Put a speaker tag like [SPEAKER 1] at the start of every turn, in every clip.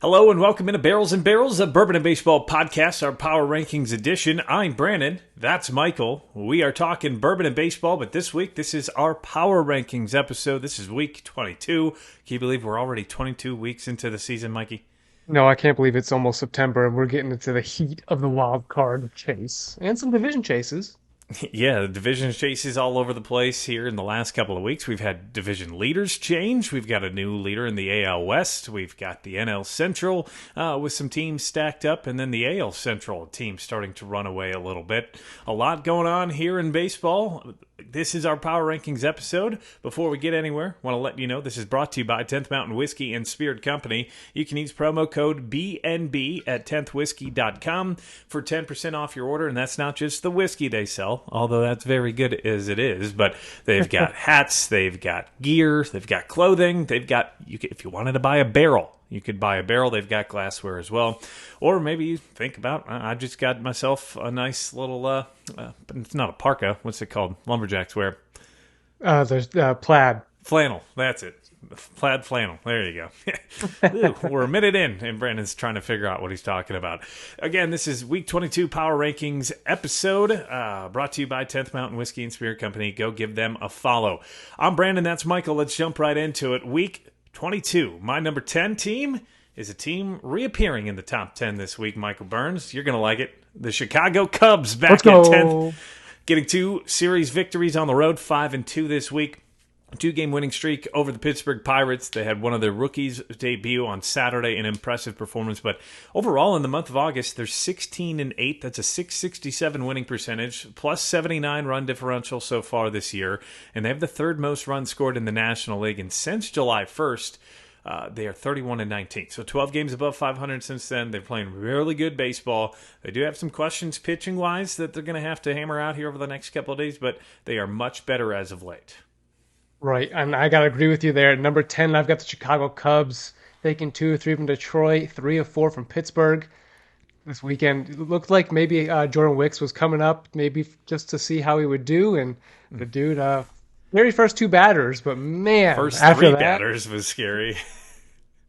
[SPEAKER 1] Hello and welcome into Barrels and Barrels, a Bourbon and Baseball podcast, our Power Rankings edition. I'm Brandon. That's Michael. We are talking Bourbon and Baseball, but this week, this is our Power Rankings episode. This is week 22. Can you believe we're already 22 weeks into the season, Mikey?
[SPEAKER 2] No, I can't believe it's almost September and we're getting into the heat of the wild card chase and some division chases.
[SPEAKER 1] Yeah, the division chases all over the place here in the last couple of weeks. We've had division leaders change. We've got a new leader in the AL West. We've got the NL Central with some teams stacked up, and then the AL Central team starting to run away a little bit. A lot going on here in baseball. This is our Power Rankings episode. Before we get anywhere, I want to let you know this is brought to you by 10th Mountain Whiskey and Spirit Company. You can use promo code BNB at 10thwhiskey.com for 10% off your order, and that's not just the whiskey they sell, although that's very good as it is, but they've got hats, they've got gear, they've got clothing, they've got, if you wanted to buy a barrel, you could buy a barrel. They've got glassware as well. Or maybe you think about, I just got myself a nice little, but it's not a parka. What's it called? Lumberjacks wear.
[SPEAKER 2] There's plaid.
[SPEAKER 1] Flannel. That's it. Plaid flannel. There you go. We're a minute in, and Brandon's trying to figure out what he's talking about. Again, this is Week 22 Power Rankings episode, brought to you by 10th Mountain Whiskey and Spirit Company. Go give them a follow. I'm Brandon. That's Michael. Let's jump right into it. Week 22. My number 10 team is a team reappearing in the top 10 this week, Michael Burns. You're going to like it. The Chicago Cubs back
[SPEAKER 2] Let's
[SPEAKER 1] at
[SPEAKER 2] go.
[SPEAKER 1] 10th, getting 2 series victories on the road, 5-2 this week. 2-game winning streak over the Pittsburgh Pirates. They had one of their rookies debut on Saturday, an impressive performance. But overall, in the month of August, they're 16-8. That's a .667 winning percentage, plus 79 run differential so far this year. And they have the third most runs scored in the National League. And since July 1st, they are 31-19. So 12 games above 500 since then. They're playing really good baseball. They do have some questions pitching-wise that they're going to have to hammer out here over the next couple of days, but they are much better as of late.
[SPEAKER 2] Right, and I got to agree with you there. At number 10, I've got the Chicago Cubs, taking 2 or 3 from Detroit, 3 of 4 from Pittsburgh. This weekend, it looked like maybe Jordan Wicks was coming up, maybe just to see how he would do, and the dude, very first 2 batters, but man,
[SPEAKER 1] First
[SPEAKER 2] after
[SPEAKER 1] 3
[SPEAKER 2] that,
[SPEAKER 1] batters was scary.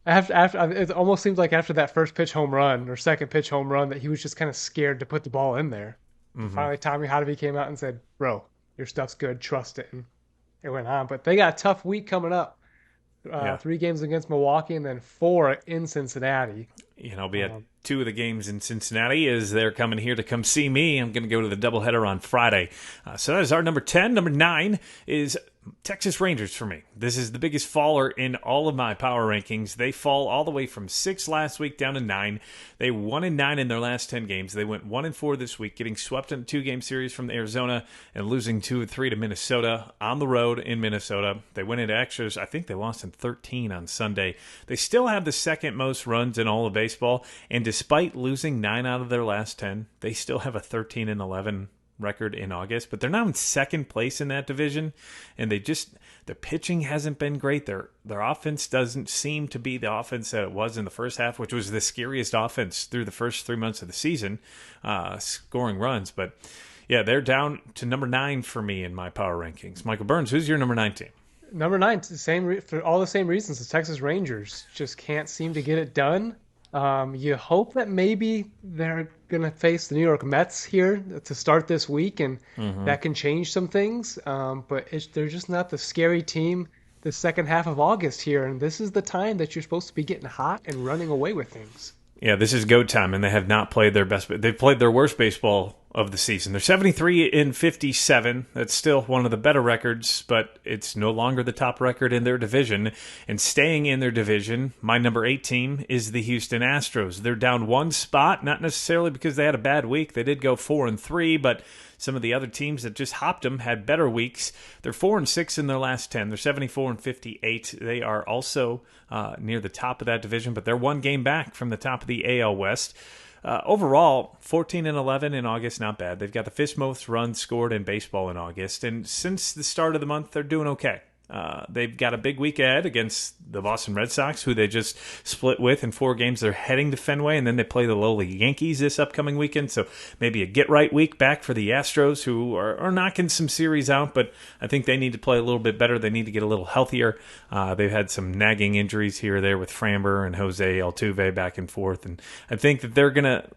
[SPEAKER 2] after it almost seemed like after that first pitch home run or second pitch home run that he was just kind of scared to put the ball in there.
[SPEAKER 1] Mm-hmm.
[SPEAKER 2] Finally, Tommy Hotovy came out and said, "Bro, your stuff's good, trust it." And it went on, but they got a tough week coming up. 3 games against Milwaukee and then 4 in Cincinnati.
[SPEAKER 1] I'll be at 2 of the games in Cincinnati as they're coming here to come see me. I'm going to go to the doubleheader on Friday. So that is our number 10. Number 9 is Texas Rangers for me. This is the biggest faller in all of my power rankings. They fall all the way from 6 last week down to 9. They 1-9 in their last 10 games. They went 1-4 this week, getting swept in a 2-game series from Arizona and losing 2-3 to Minnesota on the road in Minnesota. They went into extras. I think they lost in 13 on Sunday. They still have the second most runs in all of baseball, and despite losing 9 out of their last 10, they still have a 13-11 record in August, but they're now in second place in that division, and their pitching hasn't been great. Their offense doesn't seem to be the offense that it was in the first half, which was the scariest offense through the first 3 months of the season, scoring runs. But yeah, they're down to number 9 for me in my power rankings. Michael Burns, who's your number 9 team?
[SPEAKER 2] Number 9, for all the same reasons. The Texas Rangers just can't seem to get it done. You hope that maybe they're going to face the New York Mets here to start this week, and that can change some things. But they're just not the scary team the second half of August here, and this is the time that you're supposed to be getting hot and running away with things.
[SPEAKER 1] Yeah, this is go time, and they have not played their best. They've played their worst baseball of the season. They're 73-57. That's still one of the better records, but it's no longer the top record in their division. And staying in their division, my number 8 team is the Houston Astros. They're down 1 spot, not necessarily because they had a bad week. They did go 4-3, but some of the other teams that just hopped them had better weeks. They're 4-6 in their last 10. They're 74-58. They are also near the top of that division, but they're 1 game back from the top of the AL West. Overall, 14-11 in August, not bad. They've got the 5th most runs scored in baseball in August, and since the start of the month, they're doing okay. They've got a big week ahead against the Boston Red Sox, who they just split with in 4 games. They're heading to Fenway, and then they play the lowly Yankees this upcoming weekend. So maybe a get-right week back for the Astros, who are knocking some series out, but I think they need to play a little bit better. They need to get a little healthier. They've had some nagging injuries here or there with Framber and Jose Altuve back and forth, and I think that they're going to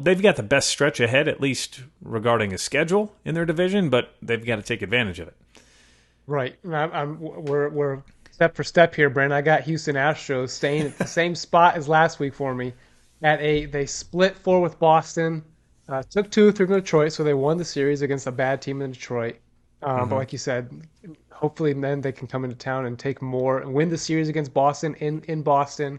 [SPEAKER 1] they've got the best stretch ahead, at least regarding a schedule in their division, but they've got to take advantage of it.
[SPEAKER 2] Right. We're step for step here, Brent. I got Houston Astros staying at the same spot as last week for me. They split 4 with Boston, took 2 through Detroit, so they won the series against a bad team in Detroit. But like you said, hopefully then they can come into town and take more and win the series against Boston in Boston,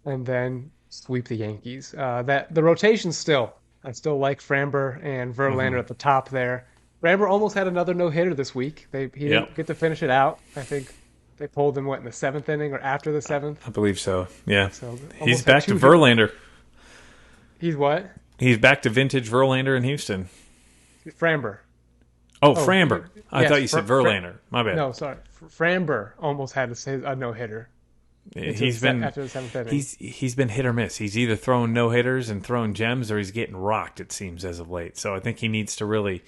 [SPEAKER 2] and then sweep the Yankees. The rotation still, I still like Framber and Verlander at the top there. Framber almost had another no-hitter this week. He didn't get to finish it out. I think they pulled him, in the 7th inning or after the 7th?
[SPEAKER 1] I believe so, yeah.
[SPEAKER 2] So
[SPEAKER 1] he's back to Verlander.
[SPEAKER 2] He's what?
[SPEAKER 1] He's back to vintage Verlander in Houston.
[SPEAKER 2] Framber.
[SPEAKER 1] Oh, Framber. I thought you said Verlander. My bad.
[SPEAKER 2] No, sorry. Framber almost had a no-hitter.
[SPEAKER 1] He's been
[SPEAKER 2] after the 7th inning.
[SPEAKER 1] He's been hit or miss. He's either throwing no-hitters and throwing gems, or he's getting rocked, it seems, as of late. So I think he needs to really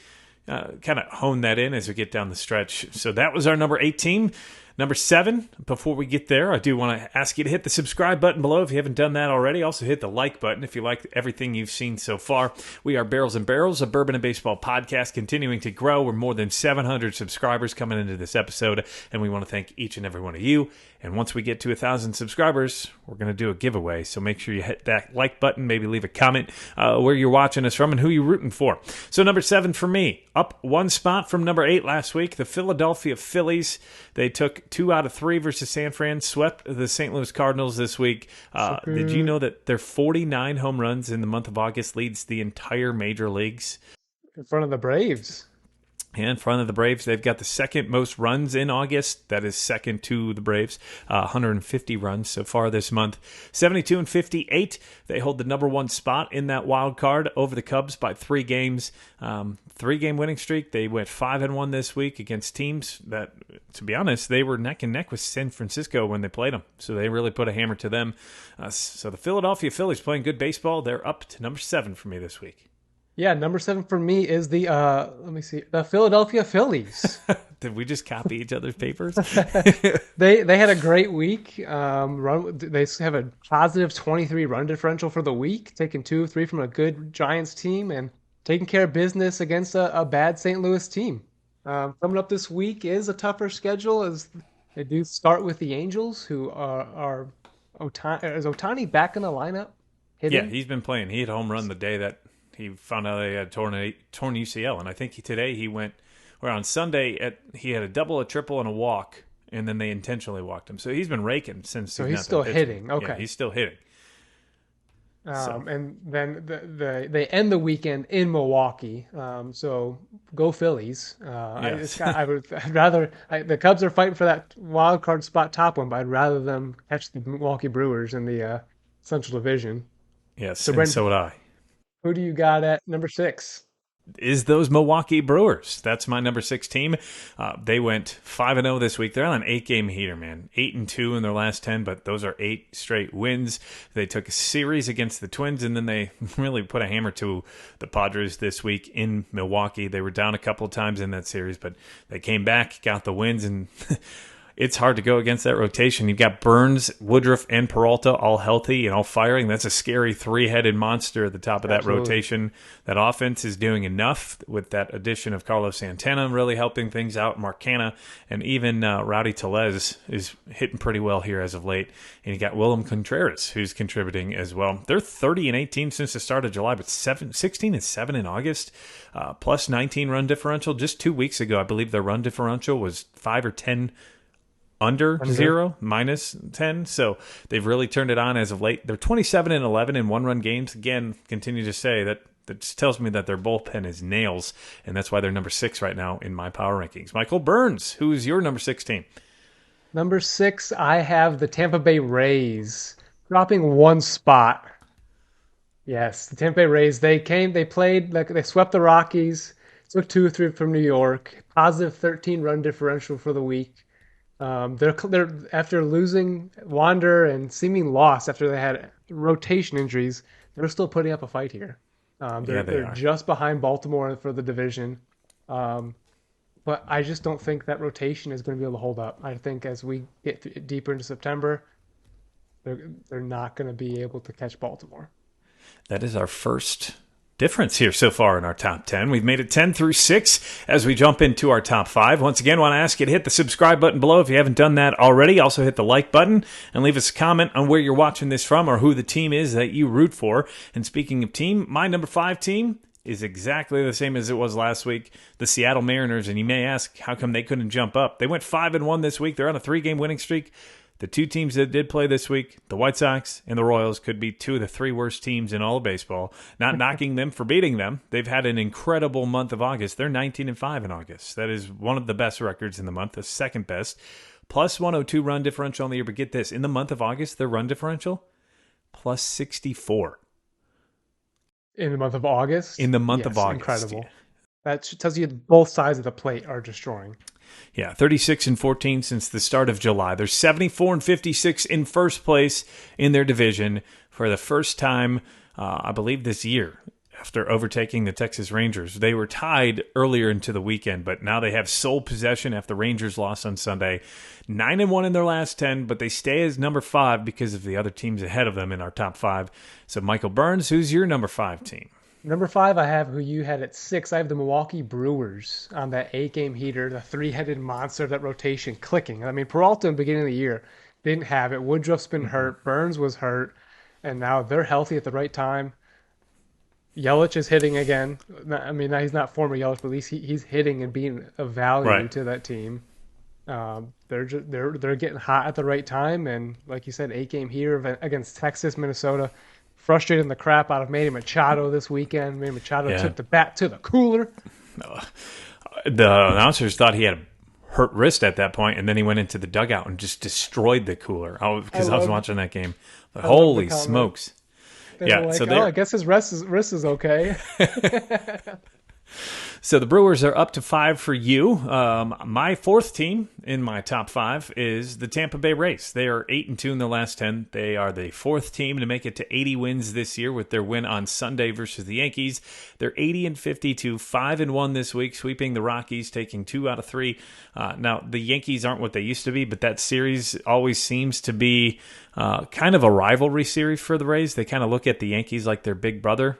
[SPEAKER 1] kind of hone that in as we get down the stretch. So that was our number 8 team. Number 7, before we get there, I do want to ask you to hit the subscribe button below if you haven't done that already. Also hit the like button if you like everything you've seen so far. We are Barrels and Barrels, a bourbon and baseball podcast continuing to grow. We're more than 700 subscribers coming into this episode, and we want to thank each and every one of you. And once we get to 1,000 subscribers, we're going to do a giveaway. So make sure you hit that like button, maybe leave a comment where you're watching us from and who you're rooting for. So number 7 for me, up 1 spot from number 8 last week, the Philadelphia Phillies. They took 2 out of 3 versus San Fran, swept the St. Louis Cardinals this week. Did you know that their 49 home runs in the month of August leads the entire major leagues?
[SPEAKER 2] In front of the Braves.
[SPEAKER 1] In front of the Braves, they've got the second most runs in August. That is second to the Braves. 150 runs so far this month. 72 and 58. They hold the number 1 spot in that wild card over the Cubs by 3 games. 3-game winning streak. They went 5-1 this week against teams that, to be honest, they were neck and neck with San Francisco when they played them. So they really put a hammer to them. So the Philadelphia Phillies playing good baseball. They're up to number 7 for me this week.
[SPEAKER 2] Yeah, number 7 for me is the the Philadelphia Phillies.
[SPEAKER 1] Did we just copy each other's papers?
[SPEAKER 2] They had a great week. They have a positive 23 run differential for the week, taking 2-3 from a good Giants team and taking care of business against a bad St. Louis team. Coming up this week is a tougher schedule, as they do start with the Angels, who are is Ohtani back in the lineup?
[SPEAKER 1] Yeah, he's been playing. He hit a home run the day that he found out he had torn UCL, and I think today he went, or on Sunday, he had a double, a triple, and a walk, and then they intentionally walked him. So he's been raking since.
[SPEAKER 2] So he's still hitting. Okay,
[SPEAKER 1] yeah, he's still hitting.
[SPEAKER 2] And then they end the weekend in Milwaukee. So go Phillies. I'd rather the Cubs are fighting for that wild card spot top one, but I'd rather them catch the Milwaukee Brewers in the Central Division.
[SPEAKER 1] Yes, so would I.
[SPEAKER 2] Who do you got at number 6?
[SPEAKER 1] Is those Milwaukee Brewers. That's my number 6 team. They went 5-0 this week. They're on an 8-game heater, man. 8-2 in their last 10, but those are 8 straight wins. They took a series against the Twins, and then they really put a hammer to the Padres this week in Milwaukee. They were down a couple of times in that series, but they came back, got the wins, and it's hard to go against that rotation. You've got Burns, Woodruff, and Peralta all healthy and all firing. That's a scary 3-headed monster at the top of that rotation. That offense is doing enough with that addition of Carlos Santana really helping things out. Mark Canha, and even Rowdy Tellez is hitting pretty well here as of late. And you got Willem Contreras, who's contributing as well. They're 30-18 since the start of July, but 16-7 in August. Plus 19 run differential. Just 2 weeks ago, I believe their run differential was 5 or 10 under 0, minus 10. So they've really turned it on as of late. They're 27-11 in 1-run games. Again, continue to say that just tells me that their bullpen is nails, and that's why they're number 6 right now in my power rankings. Michael Burns, who is your number 6 team?
[SPEAKER 2] Number 6, I have the Tampa Bay Rays, dropping 1 spot. Yes, the Tampa Bay Rays, they played, they swept the Rockies, took 2-3 from New York, positive 13 run differential for the week. They're after losing Wander and seeming loss after they had rotation injuries. They're still putting up a fight here.
[SPEAKER 1] Yeah, they
[SPEAKER 2] They're
[SPEAKER 1] are.
[SPEAKER 2] just behind Baltimore for the division. Um, but I just don't think that rotation is going to be able to hold up. I think as we get deeper into September, they're not going to be able to catch Baltimore.
[SPEAKER 1] That is our first difference here so far in our top 10. We've made it 10 through 6 as we jump into our top 5. Once again, want to ask you to hit the subscribe button below if you haven't done that already. Also hit the like button and leave us a comment on where you're watching this from or who the team is that you root for. And speaking of team, my number 5 team is exactly the same as it was last week, the Seattle Mariners. And you may ask, how come they couldn't jump up? They went 5-1 this week. They're on a 3-game winning streak. The two teams that did play this week, the White Sox and the Royals, could be 2 of the 3 worst teams in all of baseball. Not knocking them for beating them. They've had an incredible month of August. They're 19-5 in August. That is one of the best records in the month, the second best. Plus 102 run differential on the year. But get this, in the month of August, their run differential, plus 64.
[SPEAKER 2] In the month of August?
[SPEAKER 1] In the month of August.
[SPEAKER 2] Incredible. That tells you both sides of the plate are destroying.
[SPEAKER 1] Yeah, 36-14 since the start of July. They're 74-56 in first place in their division for the first time, I believe, this year. After overtaking the Texas Rangers, they were tied earlier into the weekend, but now they have sole possession after the Rangers lost on Sunday. 9-1 in their last 10, but they stay as number 5 because of the other teams ahead of them in our top 5. So, Michael Burns, who's your number 5 team?
[SPEAKER 2] Number 5, I have who you had at 6. I have the Milwaukee Brewers on that 8-game heater, the 3-headed monster, that rotation clicking. I mean, Peralta in the beginning of the year didn't have it. Woodruff's been hurt. Burns was hurt. And now they're healthy at the right time. Yelich is hitting again. I mean, he's not former Yelich, but at least he's hitting and being of value to that team. They're getting hot at the right time. And like you said, 8-game heater against Texas, Minnesota. Frustrating the crap out of Manny Machado this weekend. Manny Machado took the bat to the cooler.
[SPEAKER 1] The announcers thought he had a hurt wrist at that point, and then he went into the dugout and just destroyed the cooler. Because I was watching that game. But holy smokes.
[SPEAKER 2] So I guess his wrist is okay.
[SPEAKER 1] So the Brewers are up to 5 for you. My 4th team in my top 5 is the Tampa Bay Rays. They are 8-2 in the last 10. They are the 4th team to make it to 80 wins this year with their win on Sunday versus the Yankees. They're 80-52, 5-1 this week, sweeping the Rockies, taking 2 out of 3. Now, the Yankees aren't what they used to be, but that series always seems to be kind of a rivalry series for the Rays. They kind of look at the Yankees like their big brother.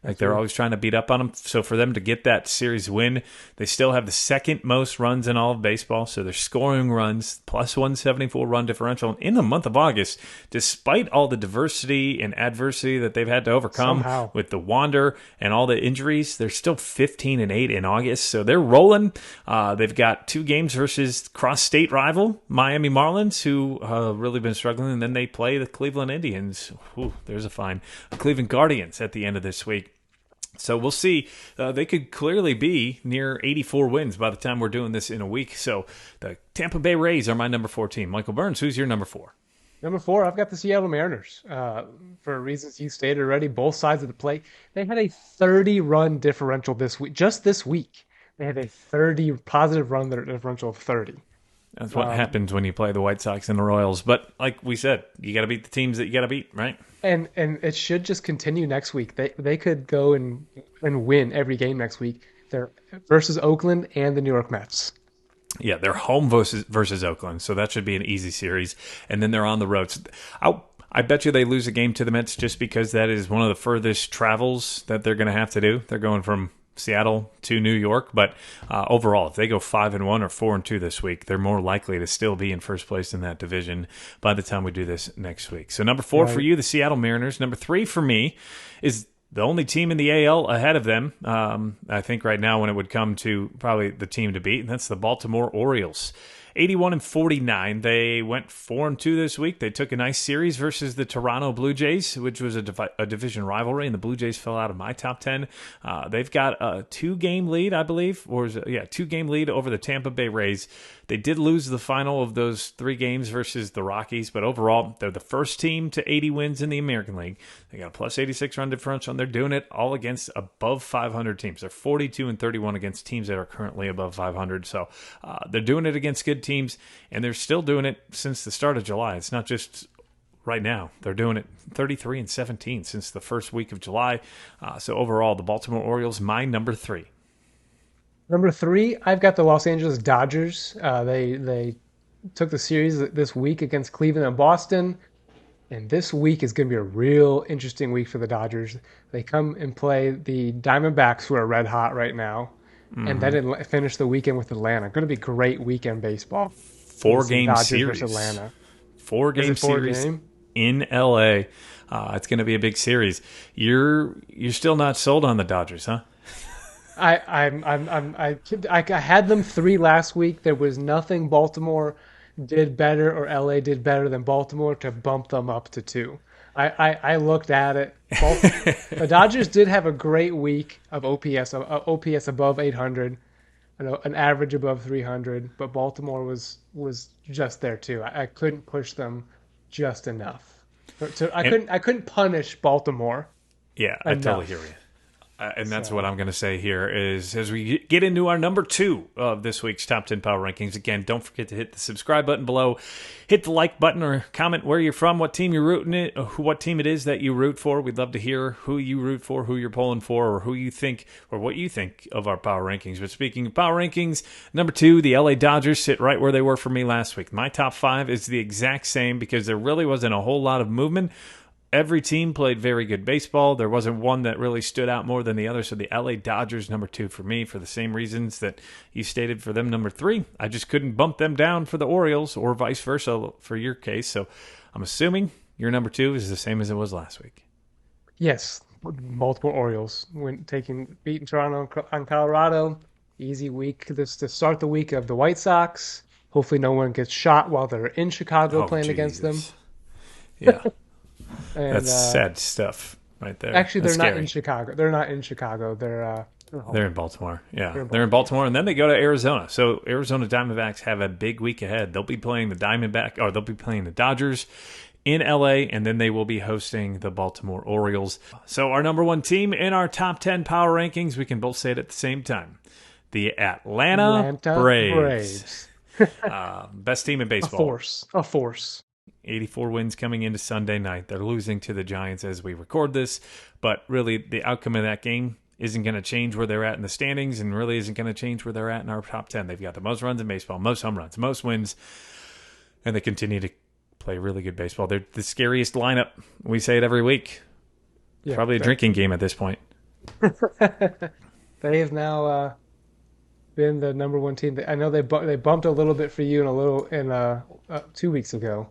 [SPEAKER 1] Like they're always trying to beat up on them. So for them to get that series win, they still have the second most runs in all of baseball. So they're scoring runs, plus 174 run differential. And in the month of August, despite all the diversity and adversity that they've had to overcome with the Wander and all the injuries, they're still 15-8 in August. So they're rolling. They've got 2 games versus cross-state rival Miami Marlins, who really been struggling. And then they play the Cleveland Indians. Ooh, there's a fine. Cleveland Guardians at the end of this week. So we'll see. They could clearly be near 84 wins by the time we're doing this in a week. So the Tampa Bay Rays are my number 4 team. Michael Burns, who's your number 4?
[SPEAKER 2] Number 4, I've got the Seattle Mariners. For reasons you stated already, both sides of the plate. They had a 30-run differential this week. Just this week, they had a 30 positive run differential of 30.
[SPEAKER 1] That's what happens when you play the White Sox and the Royals. But like we said, you got to beat the teams that you got to beat, right?
[SPEAKER 2] And it should just continue next week. They could go and win every game next week. They're versus Oakland and the New York Mets.
[SPEAKER 1] Yeah, they're home versus Oakland, so that should be an easy series. And then they're on the road. So I bet you they lose a game to the Mets just because that is one of the furthest travels that they're going to have to do. They're going from Seattle to New York, but overall, if they go 5-1 or 4-2 this week, they're more likely to still be in first place in that division by the time we do this next week. So number 4 for you, the Seattle Mariners. Number 3 for me is the only team in the AL ahead of them. I think right now when it would come to probably the team to beat, and that's the Baltimore Orioles. 81-49. They went 4-2 this week. They took a nice series versus the Toronto Blue Jays, which was a division rivalry, and the Blue Jays fell out of my top 10. They've got a 2-game lead, I believe, 2-game lead over the Tampa Bay Rays. They did lose the final of those 3 games versus the Rockies, but overall, they're the first team to 80 wins in the American League. They got a plus 86 run differential, and they're doing it all against above 500 teams. They're 42-31 against teams that are currently above 500. So they're doing it against good teams, and they're still doing it since the start of July. It's not just right now. They're doing it 33-17 since the first week of July. So overall, the Baltimore Orioles, my number 3.
[SPEAKER 2] Number 3, I've got the Los Angeles Dodgers. They took the series this week against Cleveland and Boston. And this week is going to be a real interesting week for the Dodgers. They come and play the Diamondbacks, who are red hot right now, and then finish the weekend with Atlanta. Going to be great weekend baseball.
[SPEAKER 1] 4-game
[SPEAKER 2] Dodgers
[SPEAKER 1] series.
[SPEAKER 2] versus Atlanta.
[SPEAKER 1] 4-game series in LA. It's going to be a big series. You're still not sold on the Dodgers, huh?
[SPEAKER 2] I had them 3 last week. There was nothing Baltimore did better or LA did better than Baltimore to bump them up to 2. I looked at it. The Dodgers did have a great week of OPS above 800, an average above 300, but Baltimore was just there too. I couldn't push them just enough. So I couldn't punish Baltimore.
[SPEAKER 1] Yeah, I totally hear you. And that's what I'm going to say here is as we get into our number 2 of this week's Top 10 Power Rankings. Again, don't forget to hit the subscribe button below. Hit the like button or comment where you're from, what team you're rooting it, what team it is that you root for. We'd love to hear who you root for, who you're pulling for, or who you think or what you think of our Power Rankings. But speaking of Power Rankings, number 2, the LA Dodgers sit right where they were for me last week. My top 5 is the exact same because there really wasn't a whole lot of movement. Every team played very good baseball. There wasn't one that really stood out more than the other. So the LA Dodgers, number 2 for me, for the same reasons that you stated for them, number 3. I just couldn't bump them down for the Orioles or vice versa for your case. So I'm assuming your number 2 is the same as it was last week.
[SPEAKER 2] Yes, multiple Orioles beating Toronto on Colorado. Easy week to start the week of the White Sox. Hopefully no one gets shot while they're in Chicago playing against them.
[SPEAKER 1] Yeah.
[SPEAKER 2] And,
[SPEAKER 1] that's sad stuff right there.
[SPEAKER 2] Actually,
[SPEAKER 1] they're
[SPEAKER 2] not in Chicago. They're not in Chicago. They're
[SPEAKER 1] in Baltimore. Yeah, they're in Baltimore, and then they go to Arizona. So Arizona Diamondbacks have a big week ahead. They'll be playing the Dodgers in LA, and then they will be hosting the Baltimore Orioles. So our number 1 team in our top 10 power rankings, we can both say it at the same time. The Atlanta Braves. Best team in baseball.
[SPEAKER 2] A force.
[SPEAKER 1] 84 wins coming into Sunday night. They're losing to the Giants as we record this, but really the outcome of that game isn't going to change where they're at in the standings and really isn't going to change where they're at in our top 10. They've got the most runs in baseball, most home runs, most wins, and they continue to play really good baseball. They're the scariest lineup. We say it every week. Yeah, probably a drinking game at this point.
[SPEAKER 2] They have now been the number 1 team. I know they bumped a little bit for you in 2 weeks ago.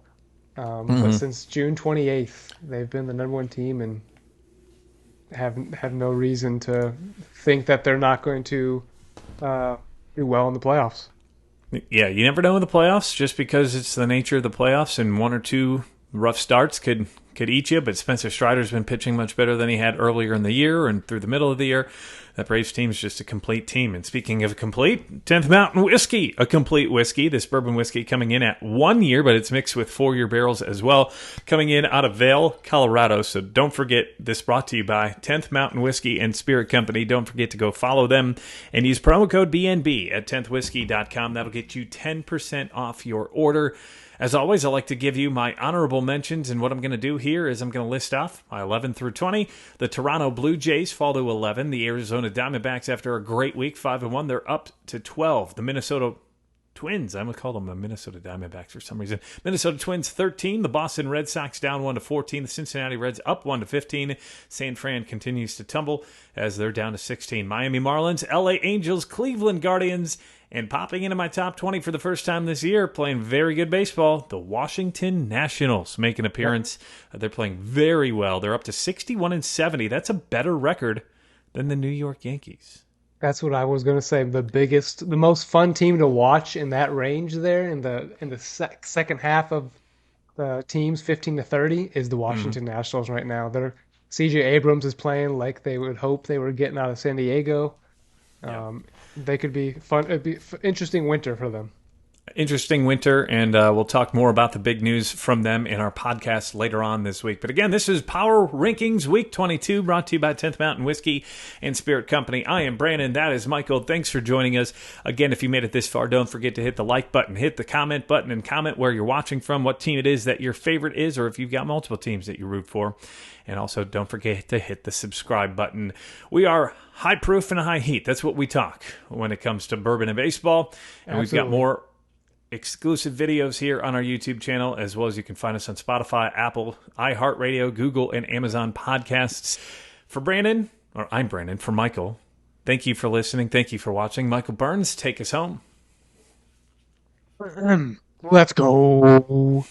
[SPEAKER 2] But since June 28th, they've been the number 1 team and have no reason to think that they're not going to do well in the playoffs.
[SPEAKER 1] Yeah, you never know in the playoffs, just because it's the nature of the playoffs, and 1 or 2 rough starts could eat you. But Spencer Strider's been pitching much better than he had earlier in the year and through the middle of the year. That Braves team is just a complete team. And speaking of complete, 10th Mountain Whiskey, a complete whiskey. This bourbon whiskey coming in at 1 year, but it's mixed with 4-year barrels as well. Coming in out of Vail, Colorado. So don't forget, this brought to you by 10th Mountain Whiskey and Spirit Company. Don't forget to go follow them and use promo code BNB at 10thwhiskey.com. That'll get you 10% off your order. As always, I like to give you my honorable mentions, and what I'm going to do here is I'm going to list off my 11 through 20. The Toronto Blue Jays fall to 11. The Arizona Diamondbacks, after a great week, 5-1, they're up to 12. The Minnesota Twins, I'm going to call them the Minnesota Diamondbacks for some reason. Minnesota Twins, 13. The Boston Red Sox down 1-14. The Cincinnati Reds up 1-15. San Fran continues to tumble as they're down to 16. Miami Marlins, LA Angels, Cleveland Guardians, and popping into my top 20 for the first time this year, playing very good baseball, the Washington Nationals make an appearance. They're playing very well. They're up to 61-70. That's a better record than the New York Yankees.
[SPEAKER 2] That's what I was going to say. The most fun team to watch in that range there in the second half of the teams, 15-30, is the Washington Nationals right now. C.J. Abrams is playing like they would hope they were getting out of San Diego. They could be fun. It'd be interesting winter for them.
[SPEAKER 1] interesting winter, and we'll talk more about the big news from them in our podcast later on this week. But again, this is Power Rankings Week 22, brought to you by 10th Mountain Whiskey and Spirit Company. I am Brandon. That is Michael. Thanks for joining us. Again, if you made it this far, don't forget to hit the like button, hit the comment button, and comment where you're watching from, what team it is that your favorite is, or if you've got multiple teams that you root for. And also, don't forget to hit the subscribe button. We are high proof and high heat. That's what we talk when it comes to bourbon and baseball. And
[SPEAKER 2] Absolutely.
[SPEAKER 1] we've got more exclusive videos here on our YouTube channel, as well as you can find us on Spotify, Apple, iHeartRadio, Google, and Amazon podcasts. I'm Brandon, for Michael, thank you for listening. Thank you for watching. Michael Burns, take us home.
[SPEAKER 2] Let's go.